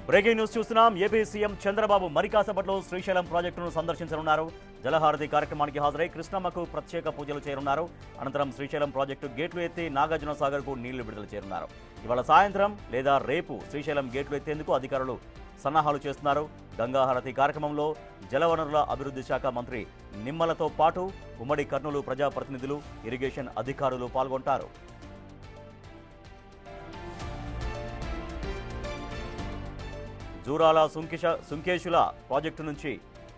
Breaking news చూస్తున్నాం. AP CM Chandrababu మరికాసేపట్లో Srisailam ప్రాజెక్టును సందర్శించనున్నారు. జలహారతి కార్యక్రమానికి హాజరై కృష్ణమ్మకు ప్రత్యేక పూజలు చేయనున్నారు. అనంతరం శ్రీశైలం ప్రాజెక్టు గేట్లు ఎత్తి నాగార్జున సాగర్కు నీళ్లు విడుదల చేయనున్నారు. ఇవాళ సాయంత్రం లేదా రేపు శ్రీశైలం గేట్లు ఎత్తేందుకు అధికారులు సన్నాహాలు చేస్తున్నారు. గంగాహారతి కార్యక్రమంలో జలవనరుల అభివృద్ధి శాఖ మంత్రి నిమ్మలతో పాటు ఉమ్మడి కర్నూలు ప్రజాప్రతినిధులు, ఇరిగేషన్ అధికారులు పాల్గొంటారు. జూరాల సుంకేశుల ప్రాజెక్టు నుంచి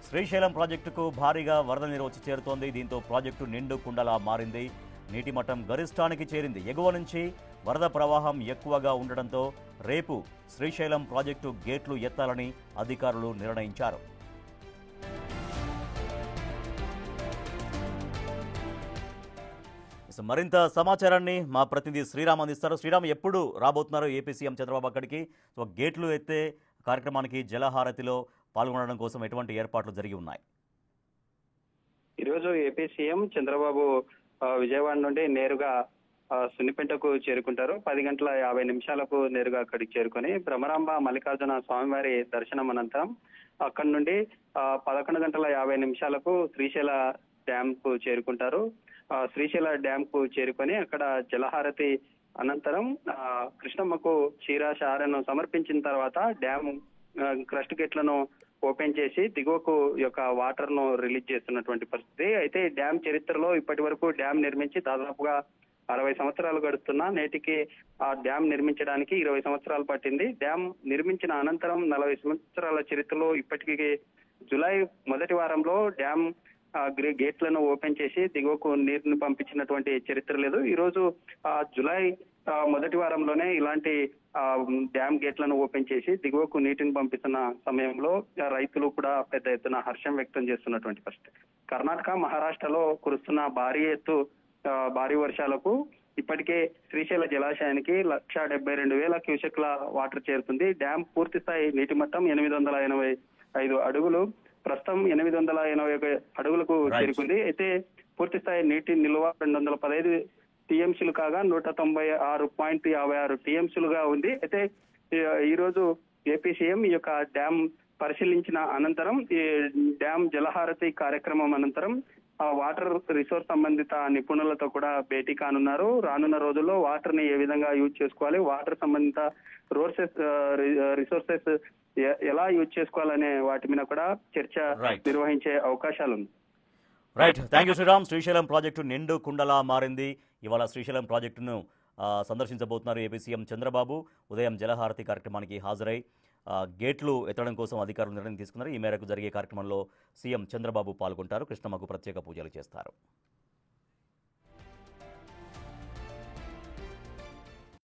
శ్రీశైలం ప్రాజెక్టుకు భారీగా వరద నీరు వచ్చి చేరుతోంది. దీంతో ప్రాజెక్టు నిండు కుండలా మారింది. నీటి మట్టం గరిష్టానికి చేరింది. ఎగువ నుంచి వరద ప్రవాహం ఎక్కువగా ఉండడంతో రేపు శ్రీశైలం ప్రాజెక్టు గేట్లు ఎత్తాలని అధికారులు నిర్ణయించారు. మరింత సమాచారాన్ని మా ప్రతినిధి శ్రీరామ్ అందిస్తారు. శ్రీరామ్, ఎప్పుడు రాబోతున్నారు ఏపీ సీఎం చంద్రబాబు అక్కడికి? సో గేట్లు ఎత్తే కార్యక్రమానికి జలహారతిలో పాల్గొనడం కోసం ఎటువంటి ఏర్పాట్లు జరిగి ఉన్నాయి? ఈరోజు ఏపీ సీఎం చంద్రబాబు విజయవాడ నుండి నేరుగా సున్నిపెంటకు చేరుకుంటారు. 10:50 నేరుగా అక్కడికి చేరుకొని భ్రమరాంబ మల్లికార్జున స్వామివారి దర్శనం అనంతరం అక్కడి నుండి 11:50 శ్రీశైల డ్యామ్ కు చేరుకుంటారు. శ్రీశైల డ్యామ్ కు చేరుకొని అక్కడ జలహారతి అనంతరం కృష్ణమ్మకు క్షీరాసారను సమర్పించిన తర్వాత డ్యామ్ క్రస్ట్ గేట్లను ఓపెన్ చేసి దిగువకు యొక్క వాటర్ ను రిలీజ్ చేస్తున్నటువంటి పరిస్థితి. అయితే డ్యామ్ చరిత్రలో ఇప్పటి వరకు డ్యామ్ నిర్మించి దాదాపుగా 60 సంవత్సరాలు గడుస్తున్నా నేటికి ఆ డ్యామ్ నిర్మించడానికి 20 సంవత్సరాలు పట్టింది. డ్యామ్ నిర్మించిన అనంతరం 40 సంవత్సరాల చరిత్రలో ఇప్పటికీ జూలై మొదటి వారంలో డ్యామ్ గేట్లను ఓపెన్ చేసి దిగువకు నీరుని పంపించినటువంటి చరిత్ర లేదు. ఈ రోజు జూలై మొదటి వారంలోనే ఇలాంటి డ్యామ్ గేట్లను ఓపెన్ చేసి దిగువకు నీటిని పంపిస్తున్న సమయంలో రైతులు కూడా పెద్ద ఎత్తున హర్షం వ్యక్తం చేస్తున్నటువంటి పరిస్థితి. కర్ణాటక, మహారాష్ట్రలో కురుస్తున్న భారీ వర్షాలకు ఇప్పటికే శ్రీశైల జలాశయానికి 1,72,000 క్యూసెక్ల వాటర్ చేరుతుంది. డ్యామ్ పూర్తి స్థాయి నీటి మట్టం 885 అడుగులు, ప్రస్తుతం 881 అడుగులకు చేరుకుంది. అయితే పూర్తి స్థాయి నీటి నిల్వ 215 టీఎంసీలు కాగా 196.56 టీఎంసీలుగా ఉంది. అయితే ఈ రోజు ఏపీ సీఎం ఈ యొక్క డ్యామ్ పరిశీలించిన అనంతరం ఈ డ్యామ్ జలహారతి కార్యక్రమం అనంతరం వాటర్ రిసోర్స్ సంబంధిత నిపుణులతో కూడా భేటీ కానున్నారు. రానున్న రోజుల్లో వాటర్ ని ఏ విధంగా యూజ్ చేసుకోవాలి, వాటర్ సంబంధిత రిసోర్సెస్ ఎలా యూజ్ చేసుకోవాలనే వాటి మీద కూడా చర్చ నిర్వహించే అవకాశాలు ఉంది. Right, thank you Sriram. Srisailam project నిండు కుండలా మారింది. ఇవాళ శ్రీశైలం ప్రాజెక్టును సందర్శించబోతున్నారు ఏపీ సీఎం చంద్రబాబు. ఉదయం జలహారతి కార్యక్రమానికి హాజరై గేట్లు ఎత్తడం కోసం అధికారులు నిర్ణయం తీసుకున్నారు. ఈ మేరకు జరిగే కార్యక్రమంలో సీఎం చంద్రబాబు పాల్గొంటారు. కృష్ణమ్మకు ప్రత్యేక పూజలు చేస్తారు.